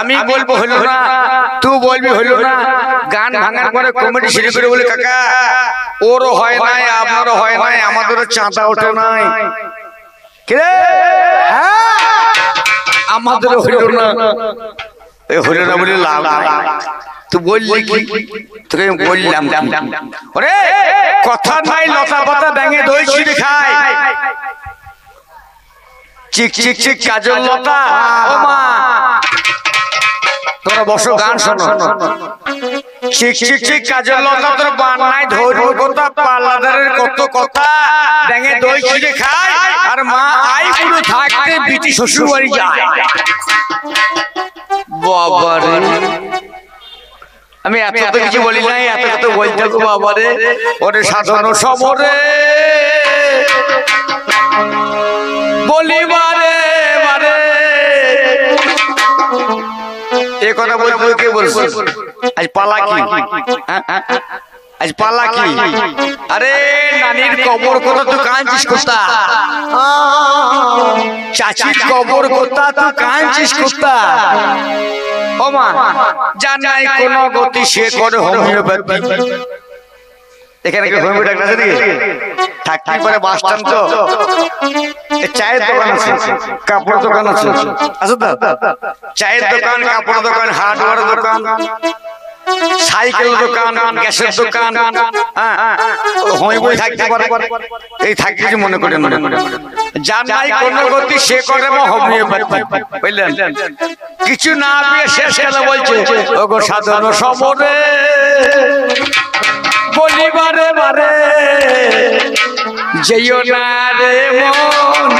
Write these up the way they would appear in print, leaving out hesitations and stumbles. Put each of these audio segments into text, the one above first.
আমি বলবো হলো না, তুই বলবি হলো না। গান ভাঙার পরে কমিটি শুরু করে বলে কাকা ওরও হয় নাই, আপনারও হয় নাই, আমাদেরও চাঁদা ওঠে নাই। কিরে আমাদেরও হইল না, হইল না বলে লাভ নাই। তুই বললি কি? তোকে বললাম ওরে কথা নাই, লতা পাতা ব্যাঙে দই ছিঁড়ে খায়। চিক চিক চিক কাজল লতা ও মা তোরা বসো গান শোনো। চিক চিক চিক কাজল লতা তোর বান নাই, ধৈর্য কথা পাল্লাদারের কত কথা, ব্যাঙে দই ছিঁড়ে খায়। আর মা আই পুরো থাকতে বিটি শ্বশুর বাড়ি যায়। বাবারে আমি এত তো কিছু বলি নাই, এত কত বলতে গো বাবারে। ওরে সাধন সমরে বলিবারে বারে এ কথা বলবো। কে বলছে আজ পালা কি? আজ পালা কি? আরে নানির কবর কথা তো কাঁদছিস কোথা, চাচির কবর কথা তো কাঁদছিস কোথা। ও মা জানাই কোন গতি সে করে হোমিওপ্যাথি। এখানে কি হোমিও ডাক্তার আছে নাকি? থাকতে পারে বাস স্ট্যান্ড তো চায়ের দোকান আছে, কাপড় দোকান আছে, আছে তো চায়ের দোকান, কাপড় দোকান, হার্ডওয়্যার দোকান, সাইকেল দোকান, গ্যাসের দোকান, হোমিও থাকতে পারে। এই থাকতে কিছু মনে করেন না, জানাই কোন গতি সে করে হোমিওপ্যাথি। বুঝলেন? কিছু না পেয়ে শেষ কথা বলছে ওগো সাধন সমরে বলিবারে বারে যেও না রে মন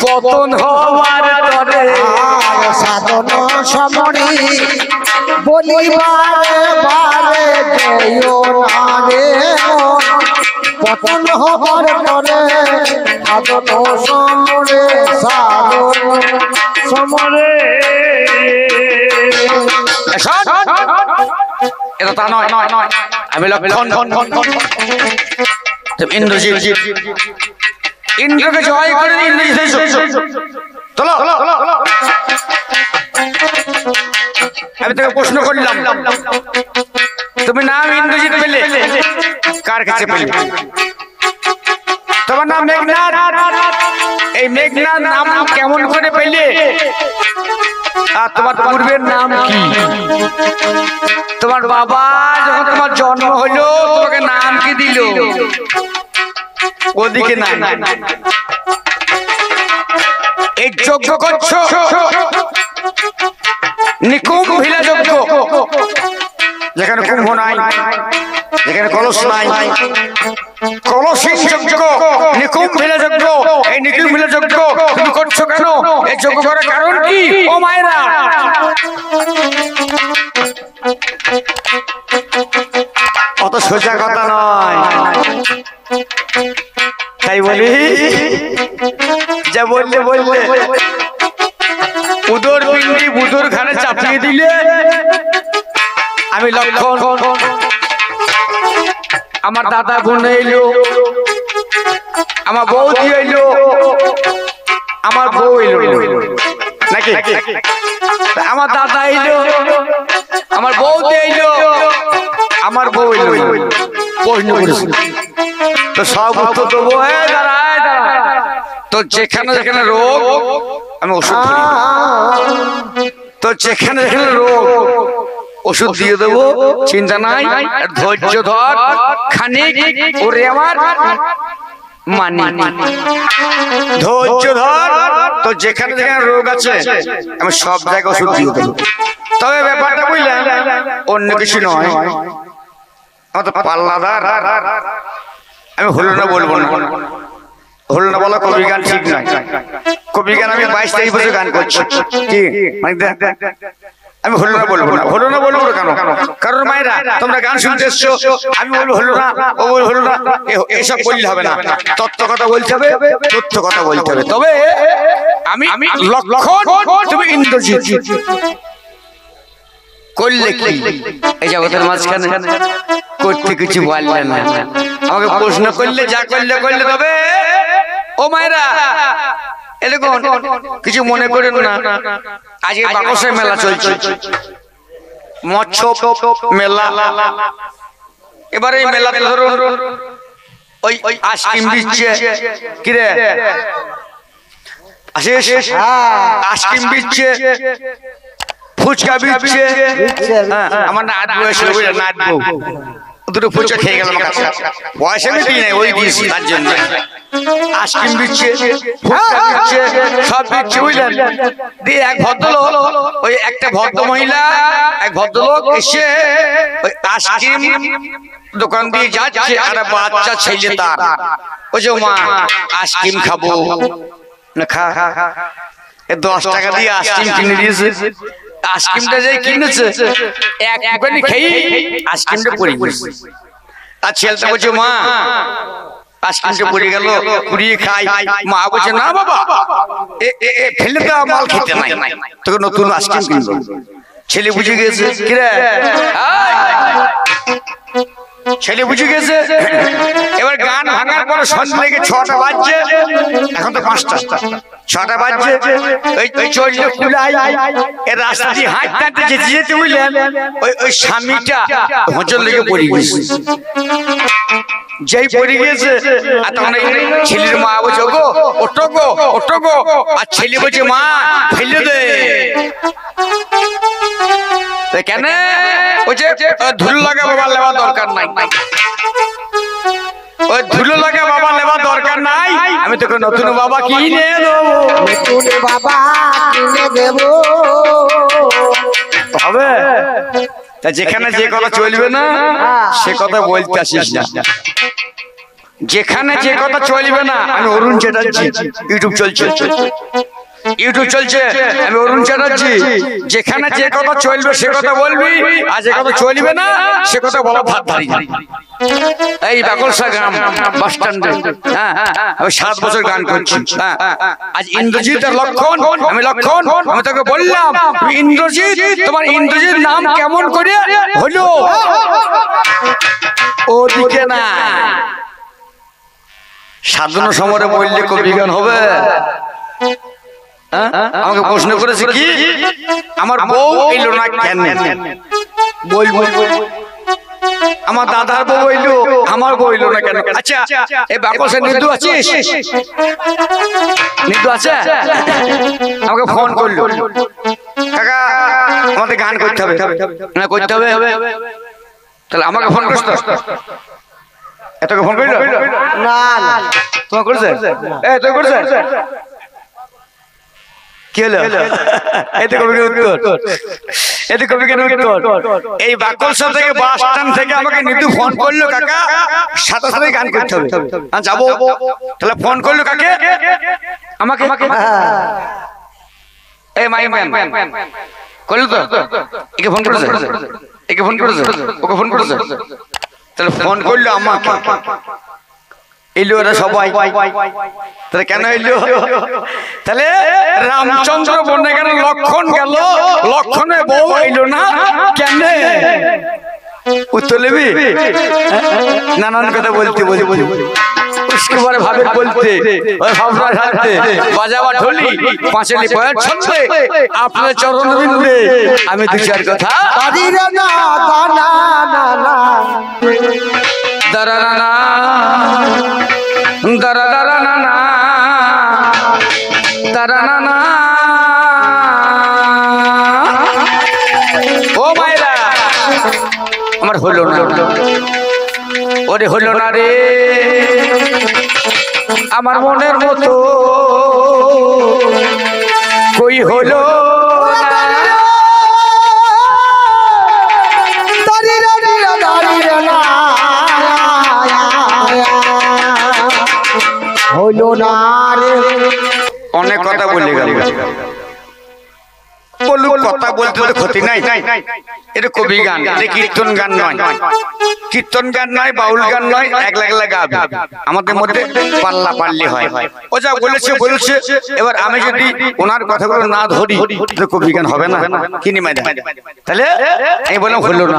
পতন হওয়ার তরে। সাধন সমরে বলিবারে বারে যেও না রে মন পতন হওয়ার তরে। সাধন সমরে সাধন সমরে এটা তা নয়, আমি লক্ষণ ইন্দ্রজিৎ, ইন্দ্রকে জয় করে আমি তোকে প্রশ্ন করলাম, তুমি নাম ইন্দ্রজিৎ পেলে কার কাছে পেলে? তোমার নাম মেঘনাথ। এই মেঘনাথ নাম কেমন করে পেলে? আর তোমার পূর্বের নাম কি? তোমার বাবা যখন তোমার জন্ম হলো তোমাকে নাম কি দিল? ওদিকে না এই যজ্ঞ করছো নিকুম্ভিলা যজ্ঞ, যেখানে কুম্ভ নাই, যেখানে কলস নাই, কলসহীন যজ্ঞ, নিকুম্ভিলা যজ্ঞ। এই নিকুম্ভিলা যজ্ঞ তুমি করছো কেন? এই যজ্ঞ করার কারণ কি ও মায়েরা? অত সোজা কথা নয়, তাই বলি যা বললে বললে উদর পিণ্ডি বুদুর ঘাড়ে চাপিয়ে দিলে। আমি লক্ষণ, আমার দাদা বোন এলো, আমার বৌদি এলো, আমার বউ এলো নাকি? আমার দাদা এলো, আমার বৌদি এলো, আমার বউ এলো। প্রশ্ন করেছিল তো সব উত্তর দেবো। তো যেখানে যেখানে রোগ আমি ওষুধ ধরি, তো যেখানে যেখানে রোগ ওষুধ দিয়ে দেবো, চিন্তা নাই। ধৈর্য ধর খানিক, ওরে আমার মানি ধৈর্য ধর। তো যেখানে যেখানে রোগ আছে আমি সব জায়গায় ওষুধ দিয়ে দেবো। তবে ব্যাপারটা বুঝলাম অন্য কিছু নয়, আমার তো পাল্লাদার। আমি হলো না বলবো না, হলো না বলা কবি গান ঠিক নয়। কবি গান আমি 22-23 বছর গান করছি, কি মানে আমি হলো না বলবো না। হলো না বলবো কেন? কারণ মায়েরা তোমরা গান শুনতে এসছো, আমি বলবো হলো না, ও বলবো হলো না, এসব বললে হবে না। তথ্য কথা বলতে হবে, তথ্য কথা বলতে হবে। তবে আমি লক্ষণ, তুমি ইন্দ্রজিৎ করলে কি এই জগতের মাঝখানে করতে কিছু বললে না। আমাকে প্রশ্ন করলে যা করলে করলে। তবে ও মায়েরা এই দেখুন কিছু মনে করেন না, আজকে বাকসের মেলা চলছে, মৎস্য মেলা। এবারে এই মেলাতে ধরুন ওই আইসক্রিম দিচ্ছে, কিরে আশিস আইসক্রিম দিচ্ছে, ফুচকা দিচ্ছে। আমার নাত বয়স নাত বউ দুটো ফুচকা খেয়ে গেল, পয়সা আমি দিই নাই, ওই দিয়েছি তার জন্য। আইসক্রিম দিচ্ছে, ফুচকা দিচ্ছে, সব দিচ্ছে বুঝলেন। দিয়ে এক ভদ্রলোক, ওই একটা ভদ্র মহিলা এক ভদ্রলোক এসে ওই আইসক্রিম দোকান দিয়ে যাচ্ছে, আর বাচ্চা ছেলে তার ওই যে মা আইসক্রিম খাবো না, খা 10 টাকা দিয়ে আইসক্রিম কিনে দিয়েছে। আইসক্রিমটা যে কিনেছে এক দোকানে খেয়ে আইসক্রিমটা পড়ে গেছে। আর ছেলেটা বলছে মা আইসক্রিমটা পড়ে গেল, কুড়িয়ে খাই। মা বলছে না বাবা ফেলে দেওয়া মাল খেতে নাই, তোকে নতুন আইসক্রিম কিনবো। ছেলে বুঝে গেছে, কিরে ছেলে বুঝে গেছে। এবার গান ভাঙার পরে সন্ধ্যা লেগে 6টা বাজছে, এখন তো 5টা, 6টা বাজছে। ওই চলছে কুলাই, এর রাস্তা দিয়ে হাঁটতে যেতে যেতে বুঝলেন ওই স্বামীটা হোঁচট লেগে পড়ে গেছে। যেই পড়ে গিয়েছে আর তখন ছেলের মা বলছে গো ওটো গো ওটো গো, আর ছেলে বলছে মা ফেলে দে। কেন? ওই যে ধুলো লাগা বাবা লেবা দরকার নাই, ওই ধুলো লাগা বাবা লেবা দরকার নাই, আমি তোকে নতুন বাবা কিনে দেবো, নতুন বাবা কিনে দেবো। হবে তা যেখানে যে কথা চলবে না সে কথা বলতে আসিস না। যেখানে যে কথা চলবে না, আমি অরুণ চ্যাটার্জি, ইউটিউব চলছে, ইউটিউব চলছে, আমি অরুণ চ্যাটার্জি। যেখানে যে কথা চলবে সে কথা বলবি, আর যে কথা চলবে না সে কথা বলা ভাত ধারি। এই বাকলসা গ্রাম বাস স্ট্যান্ডে আমি 7 বছর গান করছি। আজ ইন্দ্রজিৎ আর লক্ষণ, আমি লক্ষণ, আমি তোকে বললাম ইন্দ্রজিৎ, তোমার ইন্দ্রজিৎ নাম কেমন করে হলো? ওদিকে না সাধন সমরে বললে কবি গান হবে। আমাকে প্রশ্ন করেছে কি আমার বউ এলো না কেন, বলবো আমার দাদার বউ এলো, আমার বউ এলো না কেন। আচ্ছা এই বাকসে নিদু আছিস? নিদু আছে? আমাকে ফোন করলো, কাকা আমাদের গান করতে হবে, না করতে হবে, তাহলে আমাকে ফোন করছ? এতকে ফোন করলো না না তোমার করেছে? তুই করেছে? কি হলো? এতে কবি উত্তর, এতে কবি কেন উত্তর? এই বাকলসা থেকে বাস স্ট্যান্ড থেকে আমাকে নিতু ফোন করলো, কাকা সাথে সাথে গান করতে হবে, যাবো। তাহলে ফোন করলো কাকে? আমাকে। এই মাই ম্যান করলো তো, একে ফোন করেছে, একে ফোন করেছে, ওকে ফোন করেছে, তাহলে ফোন করলো আমাকে। এলো ওরা সবাই, তাহলে কেন এলো? তাহলে রামচন্দ্র বনে গেল, লক্ষণ গেল, লক্ষণে বউ এলো না কেন? উত্তর নেবি? নানান কথা বলতে বলি বলি उसके बारे भावे बोलते और भावना ढालते बाजावा ढोली पांचली पयर छंदे आपने चरण बिंदे हमें दो चार कथा দাদিরা না দানা না না दरना दरना दरना ओ मायरा আমার হলো না ওরে হলো না রে আমার মনের মতো কই হলো হলো না রে অনেক কথা বলে গেল বলুক কথা বলতে তো ক্ষতি নাই এটা কবি গান এটা কীর্তন গান নয় কীর্তন গান নয় বাউল গান নয় একলা একলা গাবে আমাদের মধ্যে পাল্লা পাল্লি হয় ও যা বলেছে বলেছে এবার আমি যদি ওনার কথাগুলো না ধরি তো কবি গান হবে না কিনি মাইরা তাহলে আমি বললাম হলো না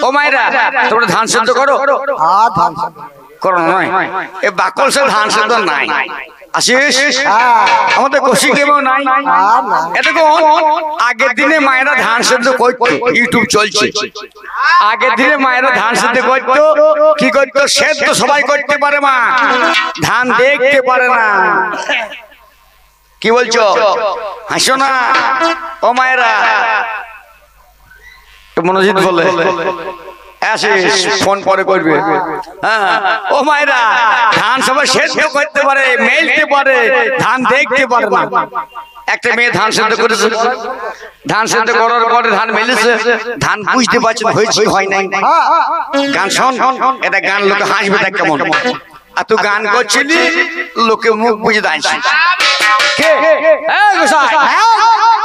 ও মাইরা তোমরা ধান সেদ্ধ করো ধান করো নয় এ বাকল সে ধান সেদ্ধ নাই আসিস আমাদের কষি কেমন নাই এরকম আগের দিনে মায়েরা ধান সেদ্ধ করতো ইউটিউব চলছে আগের দিনে মায়েরা ধান সেদ্ধ করতো কি করতো সেদ্ধ সবাই করতে পারে মা ধান দেখতে পারে না কি বলছো হাসো না ও মায়েরা মনোজিৎ বলে আসিস ফোন পরে করবে হ্যাঁ ও মায়েরা ধান সবাই সেদ্ধ করতে পারে মেলতে পারে ধান দেখতে পারে না একটা মেয়ে ধান সেদ্ধ করেছে ধান সেদ্ধ করার পরে ধান মেলেছে ধান বুঝতে পারছে হয়েছে হয় নাই গান শোন এটা গান লোকে হাসবে দেখ কেমন আর তুই গান করছিলি লোকে মুখ বুঝে দাঁড়িয়েছিস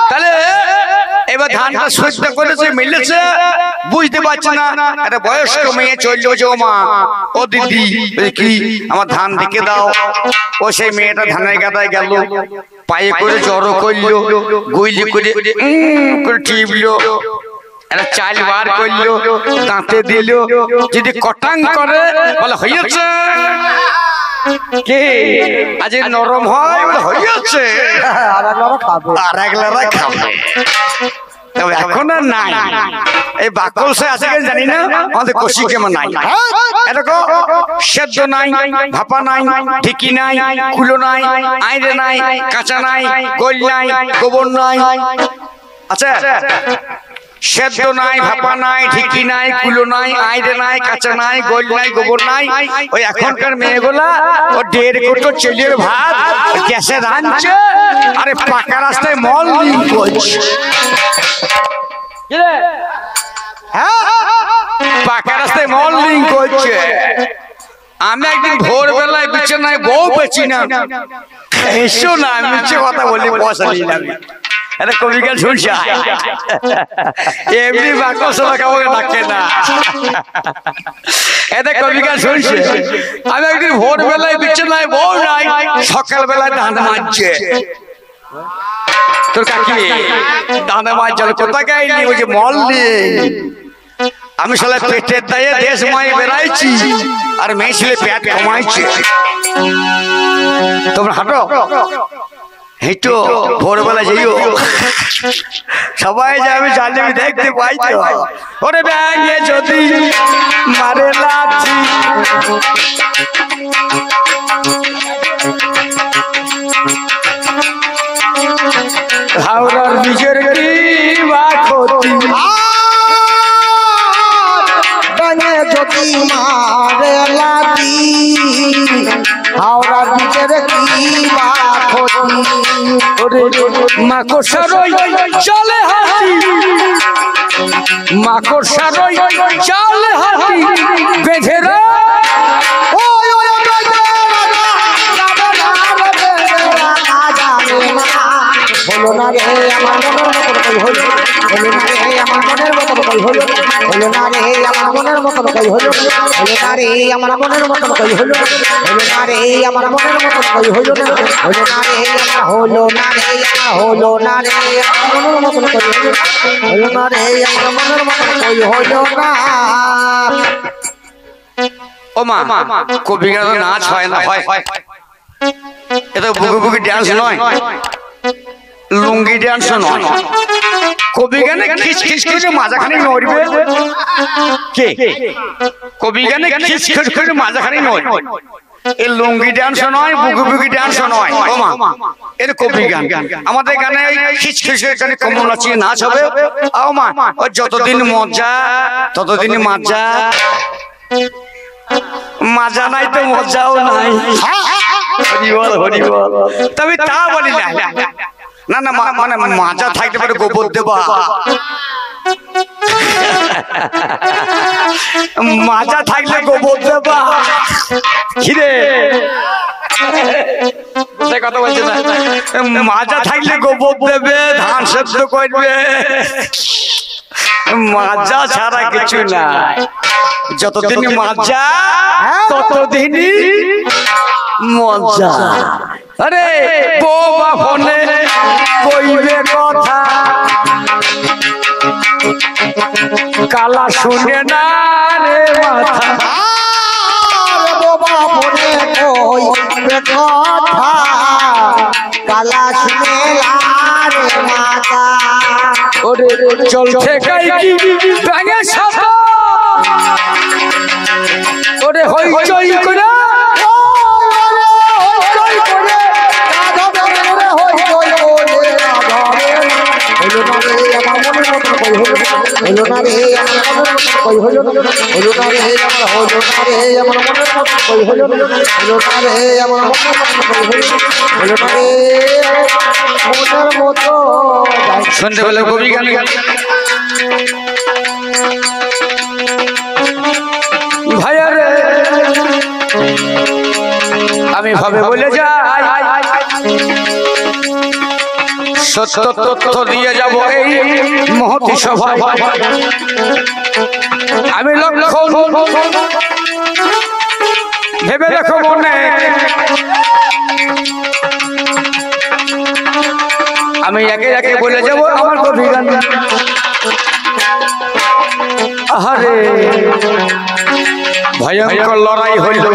তাহলে এবার ধানটা সেদ্ধ করেছে মিলেছে বুঝতে পারছে না একটা বয়স্ক মেয়ে চললো যে ও মা ও দিদি কি আমার ধান দেখে দাও ও সেই মেয়েটা ধানের গাদায় গেল পায়ে করে জড়ো করলো গুইলি করে টিপলো একটা চাল বার করলো দাঁতে দিল যদি কটাং করে বলে হয়েছে কে আজ নরম হয় হয়েছে আর একলারা খাবে এখন আর নাই এই বাকল সে আছে জানি না আমাদের কষি কেমন নাই এরকম সেদ্ধ নাই ভাপা নাই ঢিকি নাই কুলো নাই আইরে নাই কাঁচা নাই গোল নাই গোবর নাই আচ্ছা সেদ্ধ নাই ভাপা নাই ঢিকি নাই কুলো নাই আইরে নাই কাঁচা নাই গোল নাই গোবর নাই ওই এখনকার মেয়েগুলা ও 1.5 কোটো চেলির ভাত গ্যাসে রাঁধছে আরে পাকা রাস্তায় মল করছে পাকা রাস্তায় মল লিঙ্ক করছে আমি একদিন ভোরবেলায় বিছানায় বউ পেছি না এসো না মিছে কথা বলি পয়সা নিলাম এটা কবিগান শুনছে এমনি বাকস কাউকে ডাকে না এটা কবিগান শুনছে আমি একদিন ভোরবেলায় বিছানায় বউ নাই সকালবেলায় ধান মারছে তোর কাকি দানা মাছ জল কোথা গাইলি ওই যে মল নেই আমি শালা পেটের দায়ে দেশ মায়ে বেড়াইছি আর মেয়ে ছেলে পেট কমাইছে তোমরা হাঁটো হেঁটো ভোরবেলা যাইও সবাই যে আমি জানি আমি দেখতে পাই তো ওরে ব্যাঙে যদি মারে লাঠি হাওড়ার নিজের কি বা ক্ষতি ব্যাঙে যদি মারে লাঠি হাওড়ার নিজের কি বা ক্ষতি মাকড়সারই চলে হাতি মাকড়সারই চলে হাতি বেঁধে রে হলো না রে আমার মনের মতন কই হলো হলো না রে আমার মনের মতন কই হলো হলো না রে আমার মনের মতন কই হলো হলো না রে আমার মনের মতন কই হলো হলো না রে হলো না রে হলো না রে আমার মনের মতন কই হলো হলো না রে আমার মনের মতন কই হলো না ও মা কবিগান নাচ হয় না হয় এটা বুকি বুকি ডান্স নয় লুঙ্গি ডান্স নয় কবিগানে খিচ খিচ করে মাঝাখানে নড়বে কে কবিগানে খিচ খিচ করে মাঝাখানে নড়বে এই লুঙ্গি ডান্স নয় বুকি বুকি ডান্স নয় ও মা এর কবিগান আমাদের গানে খিচ খিচ করে কমল নাচিয়ে নাচ হবে ও মা ও যতদিন মজা ততদিন মজা মজা নাই তো মজাও নাই হরিবল হরিবল তবে তা বলি না না না মানে মাজা থাকতে পারে গোবর দেবা মাজা থাকলে গোবর দেবা কিরে কথা বলছে না মাজা থাকলে গোবর দেবে ধান সেদ্ধ করবে মাজা ছাড়া কিছু না যতদিন মাজা ততদিনই মজা আরে বৌবা ফোনে কইবে কথা কালা শুনে না রে মাথা বৌবা ফোনে কইবে কথা কালা শুনেলা রে মাতা ওরে চলছে কাই কি ব্যাঙে সাথা ওরে হইচই করে হলো না রে কই হলো না হলো না রে আমার মনের মতো কই হলো না হলো না রে আমার হলো না রে মনের মতো সন্ধ্যেবেলা কবি গান ভাইয়া রে আমি ভাবে বলে যাই সত্য তথ্য দিয়ে যাব এই মহতি সভায় আমি লক্ষ্য ভেবে দেখো মনে আমি একে একে বলে যাব আমার কবি গান আহারে ভয়ঙ্কর লড়াই হইল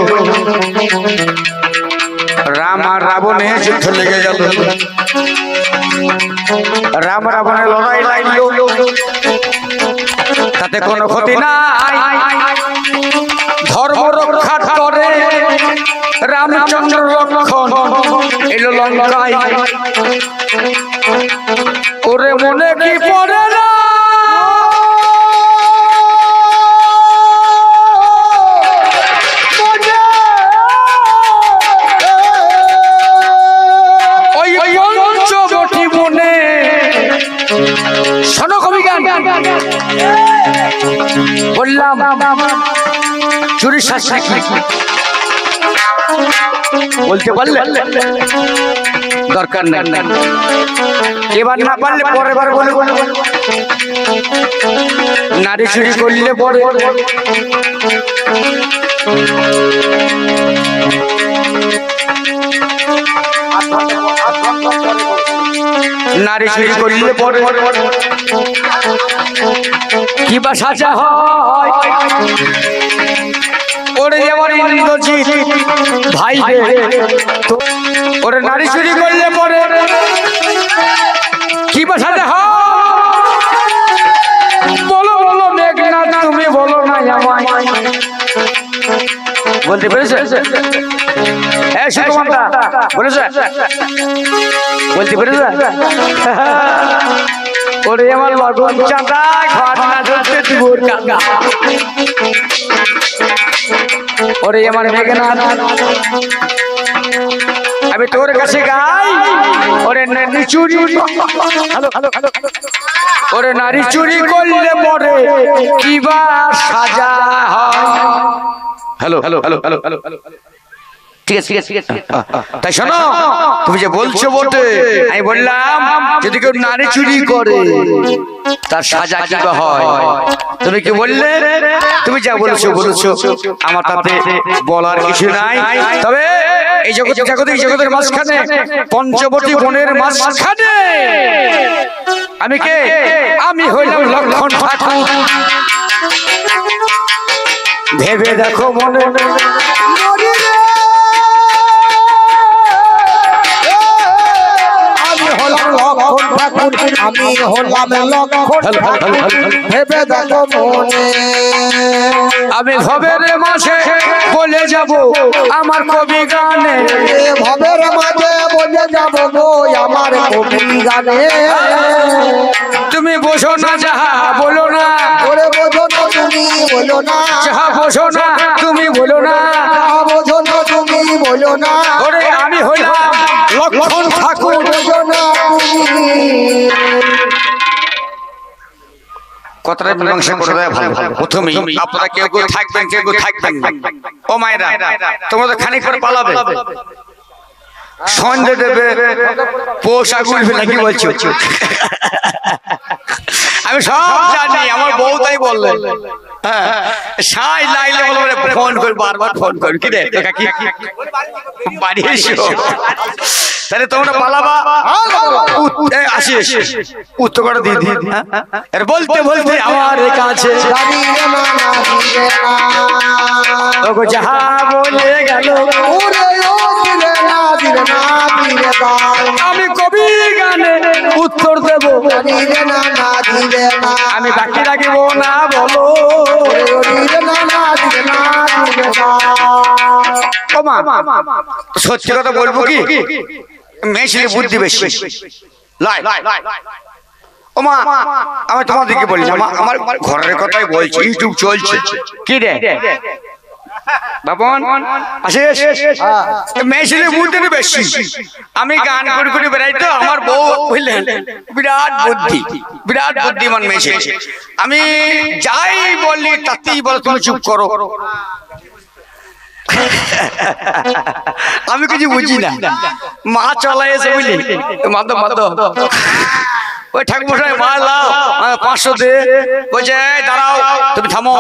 রাম আর রাবণে যুদ্ধ লেগে গেল রাম রাবণের লড়াই লাগলো তাতে কোনো ক্ষতি নাই ধর্ম রক্ষা করে রামচন্দ্র লক্ষণ এলো লঙ্কায় ওরে মনে কি পড়ে না বললাম চুরি শাস্তি কি বলতে পারলে দরকার নেই এবার না পারলে পরের বার বলে নারী চুরি করলে পরে নারী চুরি করলে পরে কি বা সাজা হয় ওরে যেমন ইন্দ্রজিৎ ভাই ওরে নারী চুরি করলে পরে কি বা সাজা হয় বলো বলো মেঘনাথ তুমি বলো না আমায় বলতে পেরেছে হ্যাঁ সুকুমারদা বলেছে বলতে পেরেছে ওরে আমার লগন চাঁদা ঘর না ধরতে তুই কাকা ওরে আমার মেঘনাথ আমি তোর কাছে গাই ওরে নারী চুরি ওরে নারী চুরি করলে পরে কিবা সাজা হয় hello hello hello hello hello ঠিক আছে ঠিক আছে ঠিক আছে তাই শোনো তুমি যে বলছো বটে আমি বললাম যদি কেউ নারী চুরি করে তার সাজা কি হয় তুমি কি বললে তুমি যা বলেছো বলেছো আমার তাতে বলার কিছু নাই তবে এই জগতের মাঝখানে পঞ্চবটী বনের মাঝখানে আমি কে আমি হইলাম লক্ষণ ঠাকুর ভেবে দেখো মনে আমি হলাম লক্ষণ ভেবে দেখো মনে আমি ভবের মাঝে বলে যাব আমার কবি গানে ভবের মাঝে বলে যাব গো আমার কবি গানে তুমি বোঝো না যাহা বলো না ওরে বোঝো না তুমি বলো না যাহা বোঝো না তুমি বলো না বোঝো না তুমি বলো না ওরে আমি হইলাম লক্ষণ ঠাকুর বোঝো না কথাটা মীমাংসা করে দেয় ভালো প্রথমেই আপনারা কেউ কেউ থাকবেন কেউ কেউ থাকবেন ও মায়েরা তোমরা তো খানিক করে পালাবে সন্ধে দেবে পোশাক উঠবে নাকি বলছো আমি সব জানি আমার বউ তাই বললে হ্যাঁ সাই লাইলে বলে ফোন করি বারবার ফোন করি কি রে কাকি বাড়ি এসো তাহলে তোমরা পালাবা আসিস উত্তর করে দিদি এর বলতে বলতে আমার কাছে যাহা বলে গেল দিবে গান আমি কবি গানে উত্তর দেব দিবে না না দিবে না আমি বাকি রাখিব না বলো দিবে না না দিবে না দিবে না ও মা সত্যি কথা বলবো কি মেয়ে ছেলে বুদ্ধি বেশি লাই ও মা আমি তোমাদেরকে বলি আমার ঘরের কথাই বলছি ইউটিউব চলছে কি রে বাপন আসিস মেয়ে ছেলে বুদ্ধি বেশি আমি গান করে করে বেড়াই তো আমার বউ বুঝলেন বিরাট বুদ্ধিমান মেয়ে ছেলে আমি যাই বলি তাতেই বলো তুমি চুপ করো আমি কিছু বুঝি না মা চলাই এসে বুঝলি মাধব ওই ঠাকুরমশাই মা লাও 500 দে বলছে দাঁড়াও তুমি থামো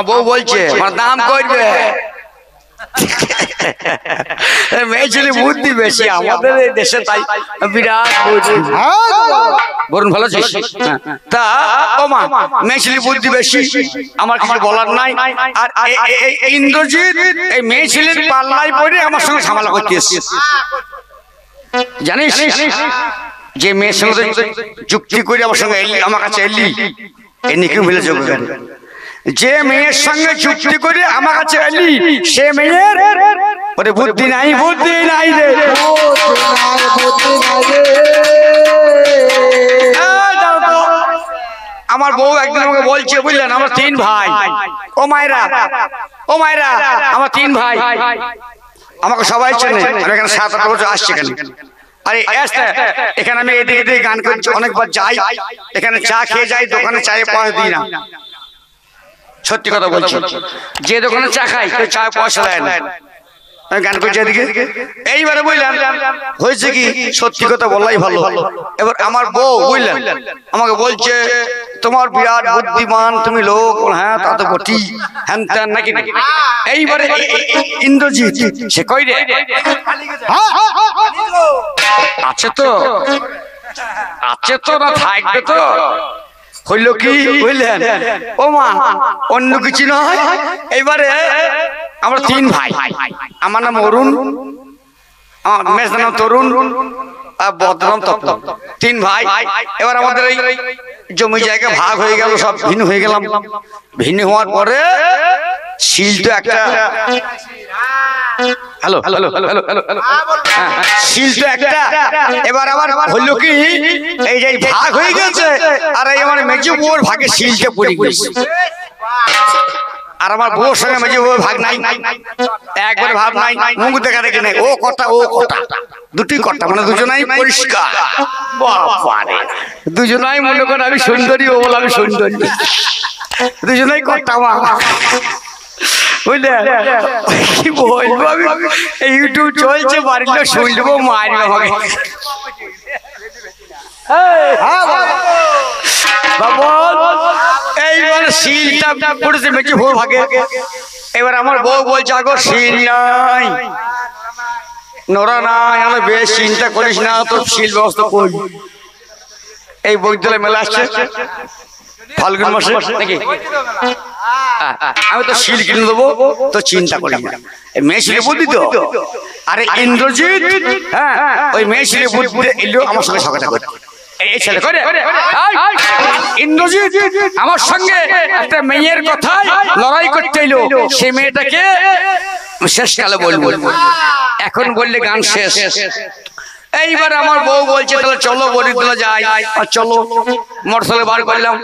বউ বলছে আমার দাম করবে মেয়ে ছেলে বুদ্ধি বেশি আমাদের এই দেশে তাই বিরাট বুদ্ধি বরুণ ভালো আছিস তা ও মা মেয়ে ছেলে বুদ্ধি বেশি আমার কিছু বলার নাই আর ইন্দ্রজিৎ এই মেয়ে ছেলের পাল্লায় পড়ে আমার সঙ্গে ঝামেলা করতে এসছে জানিস যে মেয়ের সঙ্গে যুক্তি করে আমার সঙ্গে এলি আমার কাছে এলি এ কি মিলে যোগ যে মেয়ের সঙ্গে যুক্তি করে আমার কাছে এলি সে মেয়ের ওরে বুদ্ধি নাই রে আমার বউ একদিন আমাকে বলছে বুঝলেন আমার 3 ভাই ও মায়েরা আমার 3 ভাই আমাকে সবাই চেনে আমি এখানে 7-8 বছর আসছি আরে এখানে আমি এদিকে গান করছি অনেকবার যাই এখানে চা খেয়ে যাই দোকানে চায়ে পয়সা দিই না সত্যি কথা বলছি যে দোকানে চা খাই চা পয়সা দেয় না আমি গান করছি এদিকে এইবারে বুঝলেন হয়েছে কি সত্যি কথা বললাই ভালো এবার আমার বউ বুঝলেন আমাকে বলছে তোমার বিরাট বুদ্ধিমান তুমি লোক হ্যাঁ তা তো বটি হ্যান ত্যান নাকি এইবারে ইন্দ্রজিৎ সে কই রে আছে তো না থাকবে তো হইল কি বুঝলেন ও মা অন্য কিছু নয় এইবারে আমরা 3 ভাই আমার নাম অরুণ আমার মেয়ের নাম তরুণ আর বদনাম তপ্ত 3 ভাই এবার আমাদের এই জমি জায়গা ভাগ হয়ে গেল সব ভিন্ন হয়ে গেলাম ভিন্ন হওয়ার পরে শিল তো একটা হ্যালো শিল তো একটা এবার আবার হইলো কি এই যে ভাগ হয়ে গেছে আর এই আমার মেজো বউর ভাগে শিলটা পড়ে গেছে আর আমার বউর সঙ্গে মেজো বউর ভাগ নাই একবার ভাব নাই মুখ দেখা দেখি নাই ও কথা দুটি কথা মানে দুজনাই পরিষ্কার বাবারে দুজনাই মনে করে আমি সুন্দরী ও বলে আমি সুন্দরী দুজনাই কথা বুঝলে কি বলবো আমি ইউটিউব চলছে বাড়ির লোক শুনবো মারবে আমাকে এইবার শিলটা পড়েছে মেচে বউ ভাগে এবার আমার বউ বলছে আগো শিল নাই নড়া নাই আমি বেশ চিন্তা করিস না তোর শিল ব্যবস্থা করবি এই বৈদ্যালয় মেলা আসছে ফাল্গুন মাসে নাকি আমি তো শিল কিনে দেবো তো চিন্তা করি না মেয়ে ছেলে বুদ্ধি তো আরে ইন্দ্রজিৎ হ্যাঁ ওই মেয়ে ছেলে বুদ্ধি এলো আমার সঙ্গে ঝগড়া করে এই ছেলে করে ইন্দ্রজিৎ আমার সঙ্গে একটা মেয়ের কথায় লড়াই করতে এলো সে মেয়েটাকে শেষকালে বলবো এখন বললে গান শেষ এইবার আমার বউ বলছে তাহলে চলো বরিদলা যাই আর চলো মোটরসাইকেল বার করলাম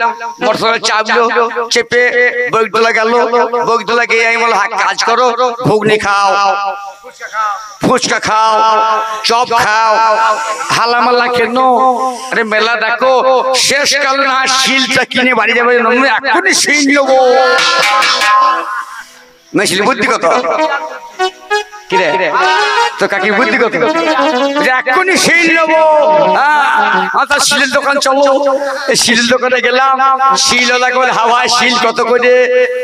মোটরসাইকেল চাপলো চেপে বরিদলা গেল বরিদলা গিয়ে আমি বললাম কাজ করো ঘুগনি খাও ফুচকা খাও চপ খাও হালামালা কেন আরে মেলা দেখো শেষকাল না শিলটা কিনে বাড়ি যাবে এখনই শিল নেবো মেশিল বুদ্ধি কত কিরে তো কাকি বুদ্ধি কত এখনই শিল নেবো হ্যাঁ শিলের দোকান চলো এই শিলের দোকানে গেলাম শিল বলে হাওয়ায় শিল কত করে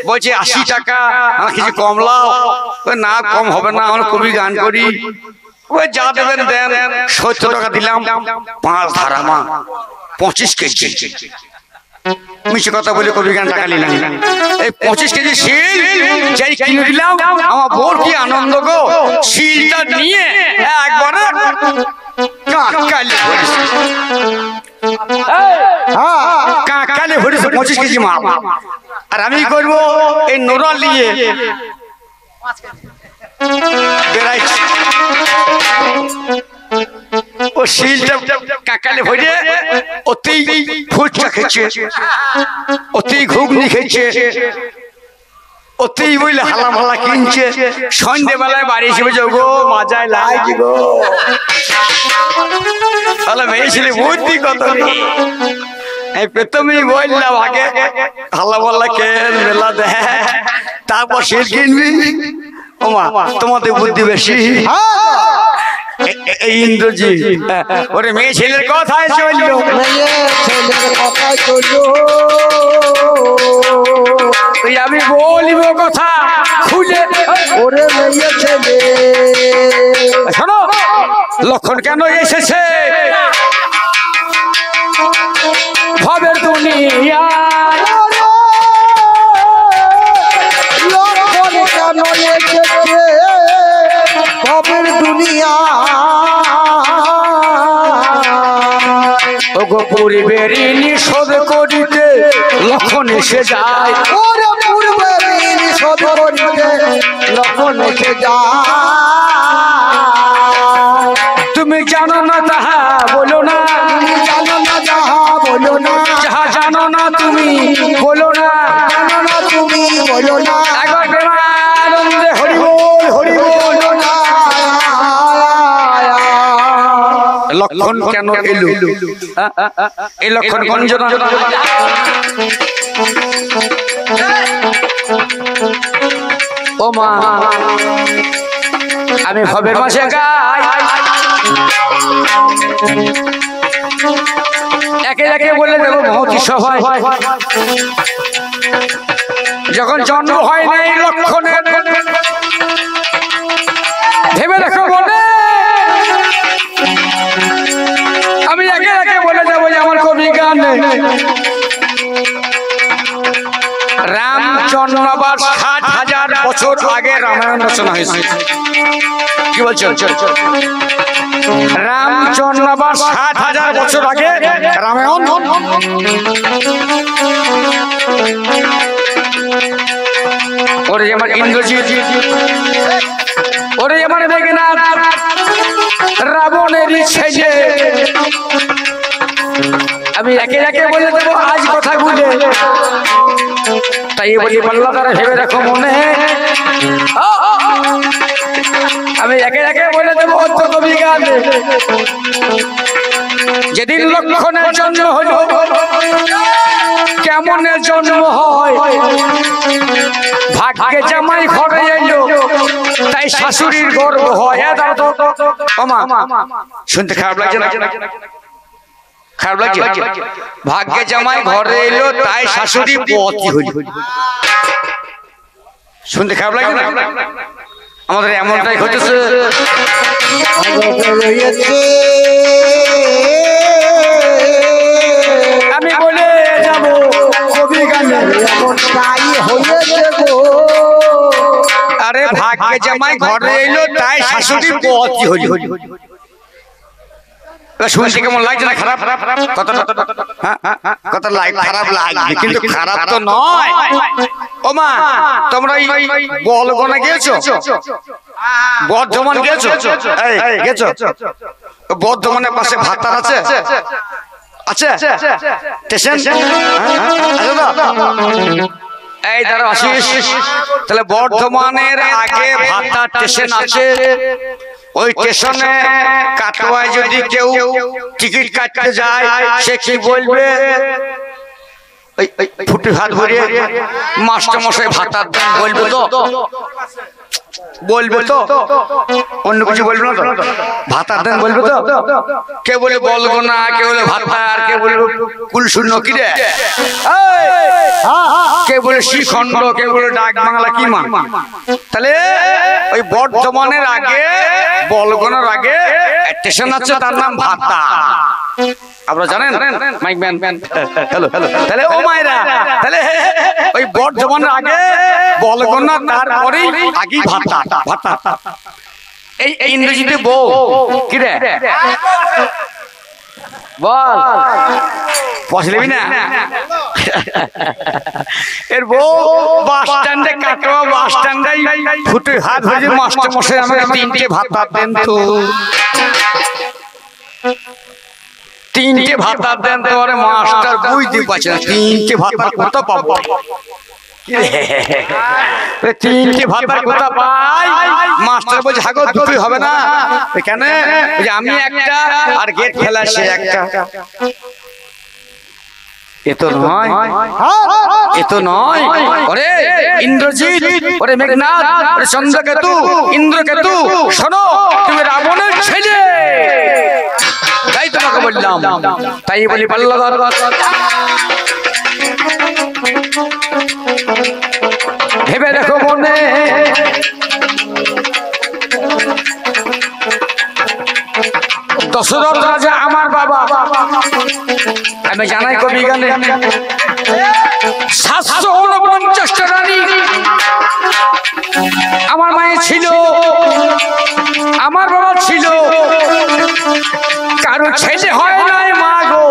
বলছে 80 টাকা আমার কিছু কমলাও না কম হবে না আমরা খুবই গান করি ওই যা দেবেন দেন 70 টাকা দিলাম 5 ধারামা 25 কেজি মিছে কথা বলে কবি গান টাকা নিলাম এই 25 কেজি শিল যাই কিনে দিলাম আমার বোর কি আনন্দ গো শিলটা নিয়ে একবারে কাকালে ভরেছে কাকালে ভরেছে 25 কেজি মাল আর আমি করবো এই নোরা নিয়ে বেড়াইছি ও শিলটা কাকালে ভরে অতি ফুচকা খেয়েছে অতি ঘুগনি খেয়েছে অতি বইলে হালা মালা কিনছে সন্ধ্যেবেলায় বাড়ি এসে বলছে গো মজায় লাগছে গো তাহলে মেয়ে ছেলে বুদ্ধি কত প্রথমেই বললাম আগে হালা মালা কেন মেলা দেখ তারপর শিল কিনবি ওমা তোমাদের বুদ্ধি বেশি ইন্দ্রজি ওরে মেয়ে ছেলের কথায় চললো আমি বলিব কথা খুলে ওরে মেয়ে ছেলে শোনো লক্ষণ কেন এসেছে ভাবের দুনিয়া লক্ষণ কেন এসেছে ভাবের দুনিয়া ওগো পূর্বের নিষেধ করিতে লক্ষণ এসে যায় ওরে পূর্বের নিষেধ করিতে লক্ষণ এসে যায় তুমি জানো না তাহা বলো না তুমি জানো না যাহা বলো না যাহা জানো না তুমি বলো না জানো না তুমি বলো না একবার প্রেমানন্দে হরি বল হরি বল না লক্ষণ কেন এলো এই লক্ষণ গঞ্জনা ও মা আমি ভবের মাসে গাই একে একে বলে দেবো মহতি সভায় যখন জন্ম হয় নাই লক্ষণের ভেবে দেখো মনে আমি একে একে বলে যাবো যে আমার কবি গান রাম জন্মাবার 60,000 বছর আগে রামায়ণ রচনা হয়েছে কি বলছো রাম জন্মাবার 60,000 বছর আগে রামায়ণ ওরে আমার ইন্দ্রজিৎ ওরে আমার মেঘনাথ রাবণের ছেলে আমি একে একে বলে দেবো আজ কথা গুলে তাই বলি পাল্লা তারা ভেবে রাখো মনে আমি একে একে বলে দেবো অর্থ কবি গান যেদিন লক্ষণের জন্ম হলো কেমনের জন্ম হয় ভাগ্যে জামাই ঘরে এলো তাই শাশুড়ির গর্ব হয় শুনতে খারাপ লাগছে না খারাপ লাগছে ভাগ্যে জামাই ঘরে এলো তাই শাশুড়ি পতি হইল শুনতে খারাপ লাগছে না আমাদের এমনটাই ঘটেছে আমি বলে যাব কবি গানে এমনটাই হয়েছে গো আরে ভাগ্যে জামাই ঘরে এলো তাই শাশুড়ি পতি হইল শুনতে কেমন লাগছে না খারাপ কত খারাপ লাগছে কিন্তু খারাপ তো নয় ও মা তোমরা বলগোনা গিয়েছো বর্ধমান গিয়েছো গেছো বর্ধমানের পাশে ভাতার আছে আছে স্টেশন এই দাঁড়া আসিস তাহলে বর্ধমানের আগে ভাতার স্টেশন আছে ওই স্টেশনে কাটোয়ায় যদি কেউ টিকিট কাটতে যায় সে কি বলবে ফুটি ভাত ভরিয়ে মাস্টার মশাই ভাতার দাম বলবে তো বলবে তো অন্য কিছু বলবে না তো ভাতার দাম বলবে তো কে বলে বলবো না কে বলে ভাতার কে বলবে কুলশূন্য কি রে কে বলে শ্রীখণ্ড কে বলে ডাক বাংলা কি মা তাহলে ওই বর্ধমানের আগে বলগোনার আগে স্টেশন আছে তার নাম ভাতা আপনারা জানেন মাইক ম্যান হ্যালো হ্যালো তাহলে ও মায়েরা তাহলে ওই বর্ধমানের আগে বলগোনা তারপরেই আগেই ভাতা ভাতা এই ইংরেজিতে বউ কি রে বল পছলেবি না এর বউ বাস স্ট্যান্ডে কাটোয়া বাস স্ট্যান্ডে ফুটে হাত ধরে মাস্টার মশাই আমাকে তিনটে ভাতা দেন তো তিনটে ভাতা দেন তো আরে মাস্টার বুঝতে পারছে না তিনটে ভাতা কত পাবো তিনটে ভাতা কোথা পাই মাস্টার বলছে হাগো দুটোই হবে না কেন আমি একটা আর গেট খেলা সে একটা এতো নয় এতো নয় ওরে ইন্দ্রজিৎ ওরে মেঘনাদ ওরে চন্দ্রকেতু ইন্দ্রকেতু শোনো তুমি রাবণের ছেলে তাই তোমাকে বললাম তাই বলি পাল্লাদার ভেবে দেখো মনে দশরথ রাজা আমার বাবা আমি জানাই কবি গানে 749টা রানী আমার মায়ের ছিল আমার বাবা ছিল কারো ছেলে হয় নাই মা গো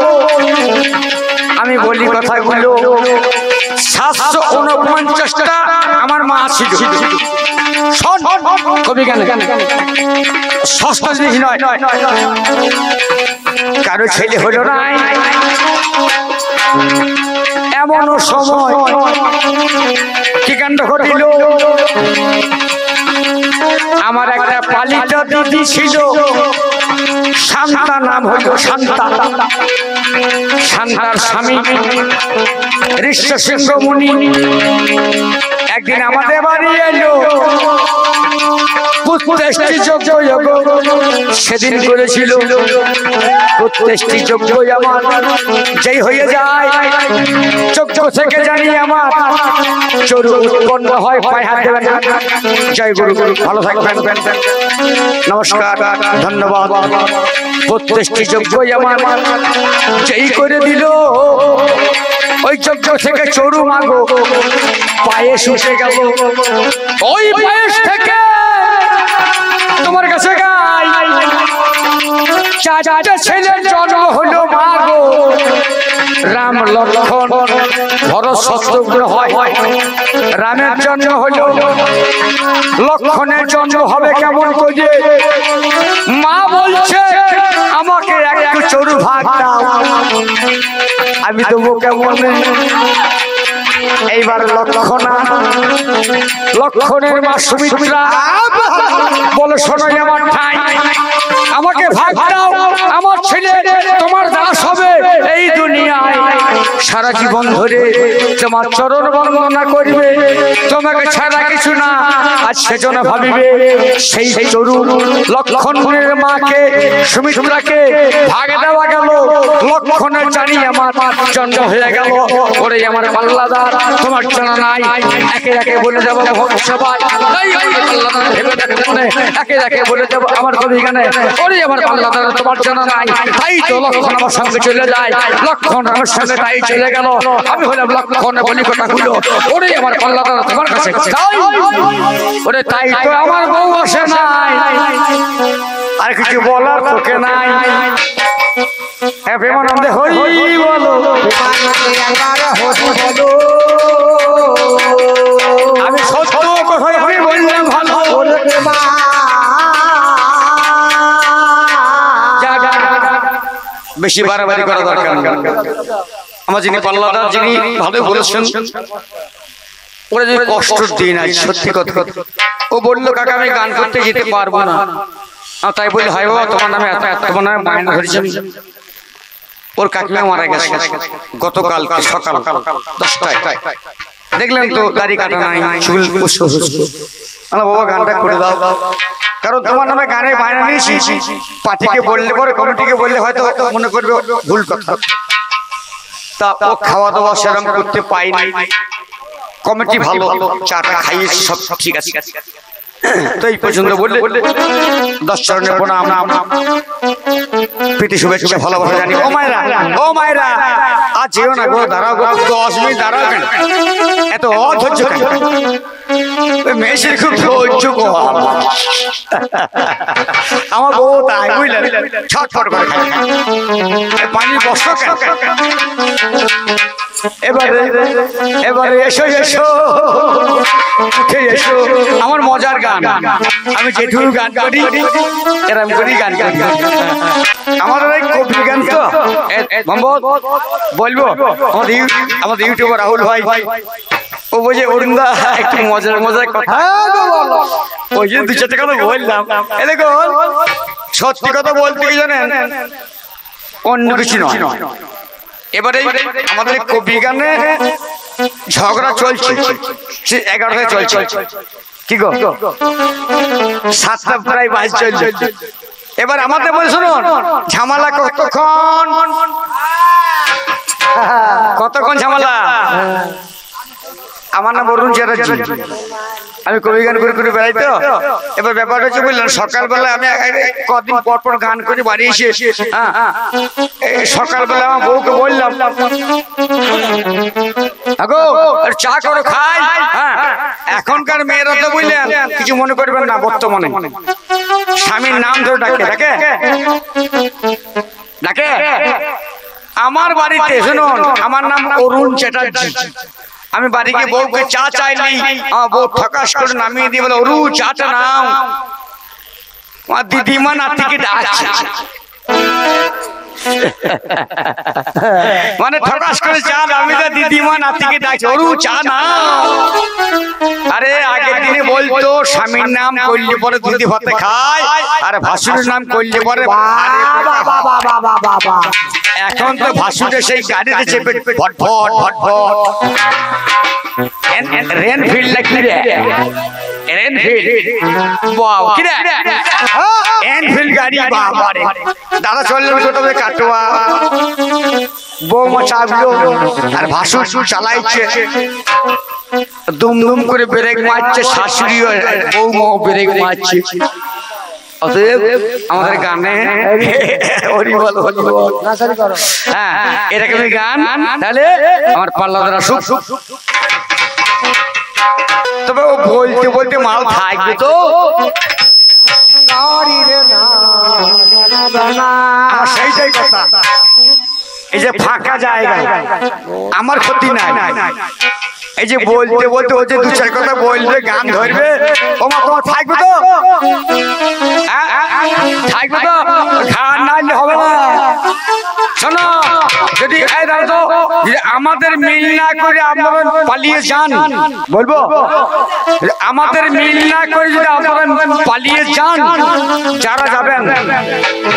আমি বলি কথাগুলো 749টা আমার মা ছিল কবি গানে সস্তা জিনিস নয় কারো ছেলে হলো না এমন সময় কি কাণ্ড ঘটিল আমার একটা পালিত দিদি ছিল শান্তা নাম হইল শান্তা শান্তার স্বামী ঋষ্য সিংহ মুনি একদিন আমাদের বাড়ি এলো প্রত্যেকটি যজ্ঞ সেদিন করেছিল প্রত্যেকটি যজ্ঞ আমার যেই হয়ে যায় যজ্ঞ থেকে জানি আমার চরু উৎপন্ন হয় পায়ে হাত দেবেন জয় গুরু ভালো থাকবেন নমস্কার ধন্যবাদ প্রত্যেকটি যজ্ঞ আমার যেই করে দিল ওই যজ্ঞ থেকে চরু মাগো পায়েস উঠে গেল ওই পায়েস থেকে তোমার কাছে গাই চারটা ছেলের জন্ম হলো মা গো রাম লক্ষ্মণ ভরত শত্রুঘ্ন হয় রামের জন্ম হলো লক্ষ্মণের জন্ম হবে কেমন করে মা বলছে আমাকে একটু চরু ভাগ দাও আমি দেবো কেমন এইবার লক্ষ্মণের মা সুমিত্রা বলে শোনো আমার ঠাই আমাকে ভাগ দাও আমার ছেলে তোমার দাস হবে এই দুনিয়ায় সারা জীবন ধরে তোমার চরণ বন্দনা করবে তোমাকে ছাড়া কিছু না আজ সেজন্য ভাবিবে সেই চরু লক্ষ্মণের মাকে সুমিত্রাকে ভাগ দেওয়া গেল লক্ষ্মণের জানি আমার জন্ম হয়ে গেল ওরে আমার পাল্লাদার তোমার জানা নাই একে একে বলে যাব সবাই একে একে বলে যাব আমার কবি গানে ওরে আমার পাল্লাদার তোমার জানা নাই তাই তো লক্ষ্মণ আমার সঙ্গে চলে যায় লক্ষ্মণ আমার সঙ্গে তাই চলে গেল আমি হলাম লক্ষ্মণ বলি কথা হলো ওরে আমার পাল্লাদার তোমার কাছে ওরে তাই তো আমার বউ আসে নাই আর কিছু বলার তোকে নাই প্রেমানন্দে হই বলো আমি সত্য কথাই আমি বললাম ভালো বেশি বাড়াবাড়ি করা দরকার আমার যিনি পাল্লাদার যিনি ভালো বলেছেন ওরা যদি কষ্টর দিন আজ সত্যি কথা ও বললো কাকা আমি গান করতে যেতে পারবো না তাই বলি হয় বাবা তোমার নামে এত এত তোমার নামে বায়না ধরেছেন ওর কাকিমা মারা গেছে গতকাল সকাল 10টায় দেখলেন তো দাড়ি কাটা নাই চুল বাবা গানটা করে দাও কারণ তোমার নামে গানে বায়না নিয়েছি পার্টিকে বললে পরে কমিটিকে বললে হয়তো মনে করবে ভুল কথা তা ও খাওয়া দাওয়া সেরকম করতে পাইনি কমিটি ভালো চাটা খাইয়েছি সব ঠিক আছে তো এই পর্যন্ত বললে 10 চরণে প্রণাম প্রীতি শুভেচ্ছা ভালোবাসা জানি। ও মায়েরা আজ যেও না গো, দাঁড়াও গো, 10 মিনিট দাঁড়াও কেন, এত অধৈর্য কেন? মেয়ের খুব ধৈর্য গো। আমার বউ তাই বুঝলেন, ছটফট করে খায়, পানির বস্ত্র কেন? এবারে এসো এসো, উঠে এসো। আমার মজার গান, আমি যেটুকু গান করি এরম করি গান করি। আমাদের এই কবির গান তো মোহাম্মদ বলবো, আমাদের ইউটিউবার রাহুল ভাই, ও বলছে অরুণদা একটু মজার মজার কথা, ওই যে 2-4টা কথা বললাম। এ দেখুন সত্যি কথা বলতে কি জানেন, অন্য কিছু নয়। এবারে আমাদের কবি গানে ঝগড়া চলছে, 11টায় চলছে, কি গো 7টা প্রায় বাজ চলছে। এবার আমাদের বলে শুনুন, ঝামেলা কতক্ষণ ঝামেলা। আমার নাম অরুণ চ্যাটার্জি, আমি কবি গান করে করে বেড়াই তো। এবার ব্যাপারটা হচ্ছে বুঝলেন, সকালবেলা আমি কদিন পর পর গান করে বাড়ি এসে সকালবেলা আমার বউকে বললাম, চা করো খাই। এখনকার মেয়েরা তো বুঝলেন কিছু মনে করবেন না, বর্তমানে স্বামীর নাম ধরে ডাকে ডাকে ডাকে। আমার বাড়িতে শুনুন, আমার নাম অরুণ চ্যাটার্জি, আমি বাড়ি গিয়ে বউকে চা চাইলি, বউ ঠকাস করে নামিয়ে দিয়ে বলে, অরু চাটা নাও। আমার দিদিমা নাতিকে ডাকছে, মানে ঠকাস করে চা নামিয়ে দিদিমা নাতিকে ডাকছে, অরু চা নাও। আরে আগের দিনে বলতো স্বামীর নাম করলে পরে দিদি ভাতে খায়, আর ভাসুরের নাম করলে পরে। এখন তো ভাসুরে সেই গাড়িতে চেপে ভটভট ভটভট রেনফিল্ড লাগি রে, রেনফিল্ড বাও কি রে, এনফিল্ড গাড়ি বাবা রে। দাদা চললেন কোথাও কাটোয়া, বৌমা চাপলো আর ভাসুর চালাইছে, দুম দুম করে ব্রেক মারছে, শাশুড়ি বৌমা ব্রেক মারছে। অতএব আমাদের গানে হ্যাঁ এরকম গান, তাহলে আমার পাল্লাদার আসুক। তবে ও বলতে বলতে মাল থাকবে তো, সেইটাই কথা। এই যে ফাঁকা জায়গা আমার ক্ষতি নাই, এই যে বলতে বলতে ও যে 2-4 কথা বলবে, গান ধরবে, ও মা তোমার থাকবে তো, থাকবে তো, গান নাইলে হবে না। শোনো, যদি আমাদের মিল না করে আপনারা পালিয়ে যান, বলবো আমাদের মিল না করে যদি আপনারা পালিয়ে যান, যারা যাবেন,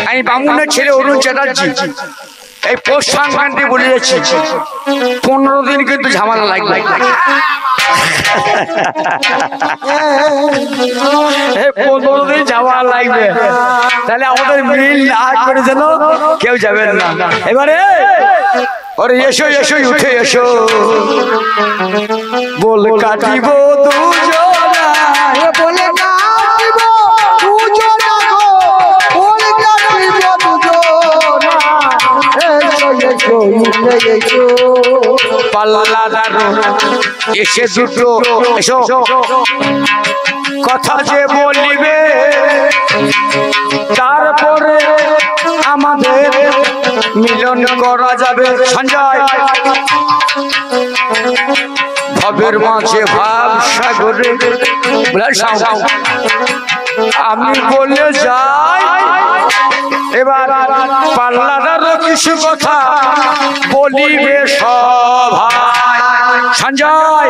আমি বামুনের ছেলে অরুণ চ্যাটার্জি, এই পৌষ সংক্রান্তি বলে যাচ্ছি, 15 দিন কিন্তু ঝামেলা লাগবে। 15 দিন ঝামেলা লাগবে, তাহলে আমাদের মিল না করে যেন কেউ যাবেন না। এবারে ওরে এসো এসো উঠে এসো, বল কাটিব দুজনা, বলে কাটিব দুজনা গো, বল কাটিব দুজনা, এসো এসো উঠে এসো, পাল্লাদার এসে দুটো এসো, কথা যে বলিবে তারপরে আমাদের মিলন করা যাবে। সঞ্জয় ভবের মাঝে ভাব সাগরে, আমি বলে যাই, এবার পাল্লাদারও কিছু কথা বলিবে সভায়। সঞ্জয়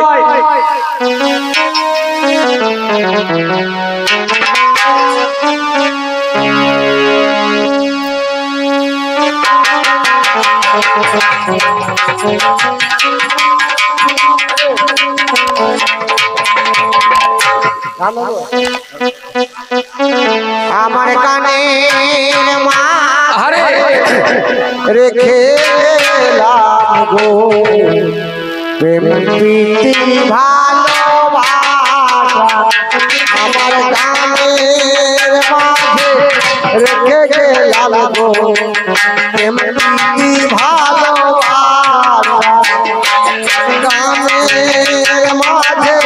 আমার কানে আরে রেখে লাগো, প্রেম প্রীতি ভালোবাসা আমার গানের মাঝে রেখে গেলাম গো, প্রেম প্রীতি ভালোবাসা গানের মাঝে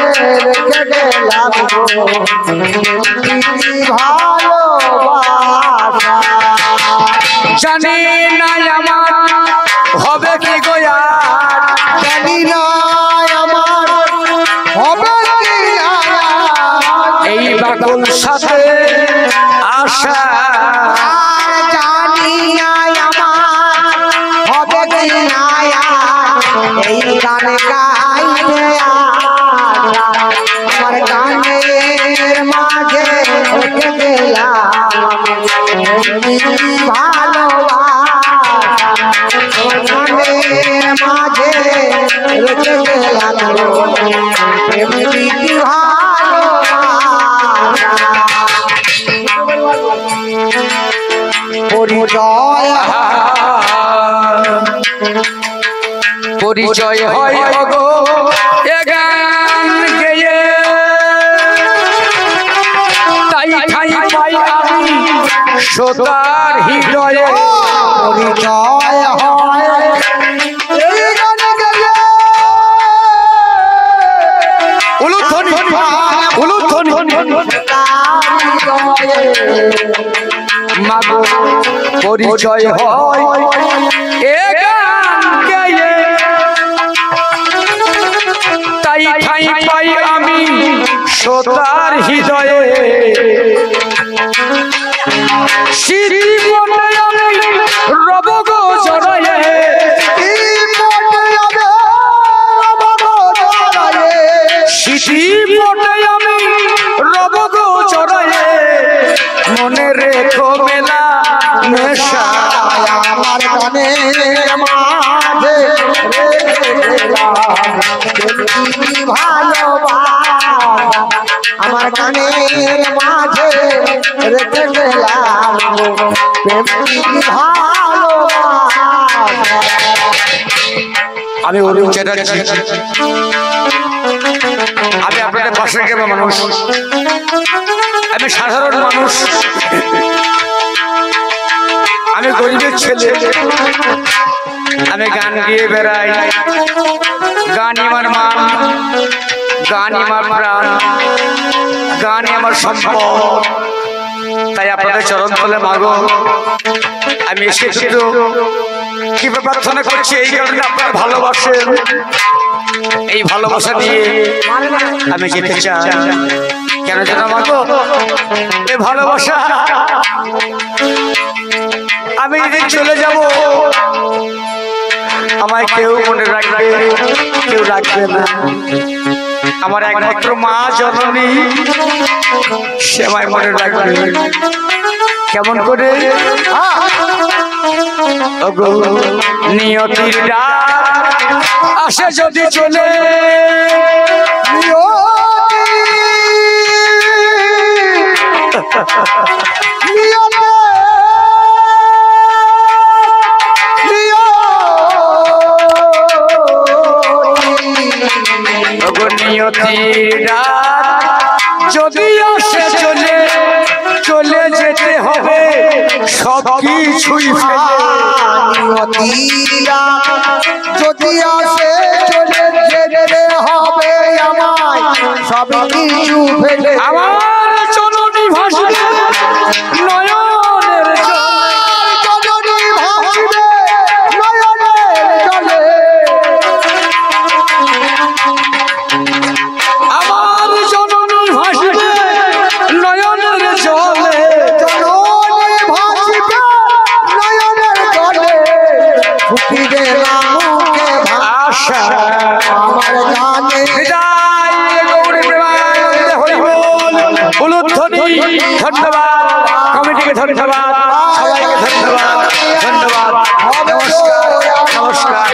রেখে গেলাম গো প্রীতি ভালোবাসা জানি না আমার হবে কি গো আর জানি না আমার হবে কি এই বাকুল সাথে আশা আর জানি না আমার হবে কি না এই গান গাইতে আমার গানের মাঝে রেখে গেলাম ভালোবাসা গানের মাঝে রেখে গেলাম প্রেম প্রীতি ভালোবাসা পরিচয় পরিচয় হয় গো এ গান গেয়ে তাই ঠাই পাই আমি শ্রোতার হৃদয়ে পরিচয় হয় এই গান গেয়ে উলুধ্বনি উলুধ্বনি মাগো পরিচয় হয় এ গান গেয়ে তাই ঠাই পাই আমি শ্রোতার হৃদয়ে স্মৃতি মনে আমি রব গো জড়ায়ে স্মৃতি মনে আমি রব গো জড়ায়ে মনে রেখো মেলা নেশা আমার গানের মাঝে রেখে গেলাম প্রীতি ভালোবাসা আমার গানের মাঝে রেখে গেলাম প্রেম প্রীতি ভালোবাসা আমি অরুণ চ্যাটার্জি আমি আপনাদের পাশের গ্রামের মানুষ আমি সাধারণ মানুষ আমি গরিবের ছেলে আমি গান গিয়ে বেড়াই গানই আমার মান গানই আমার প্রাণ গানই আমার সম্পদ তাই আপনাদের চরণ তলে মাগো আমি এসে শুধু কি প্রার্থনা করছি এই কারণে আপনার ভালোবাসেন এই ভালোবাসা নিয়ে আমি যেতে চাই কেন যেন মাগো এই ভালোবাসা আমি যেদিন চলে যাব আমায় কেউ মনে রাখবে কেউ রাখবে না আমার একমাত্র মা জননী সে আমায় মনে রাখবে কেমন করে ওগো নিয়তির ডাক আসে যদি চলে ওগো নিয়তির ডাক যদি আসে চলে চলে যেতে হবে সব কিছুই ফেলে যদি আসে চলে যেতে হবে আমায় সব কিছু ফেলে আমার জননী ভাসবে নয়নের জননী ভাসবে নয়নের জলে আমার জননী ভাসবে নয়নের জলে জননী ভাসবে নয়নের জলে ফুটিবে নামুকে আশা আমার জানে বিদায় গৌরী প্রেমানন্দে হরি বল উলুধ্বনি ধন্যবাদ কমিটিকে ধন্যবাদ সবাইকে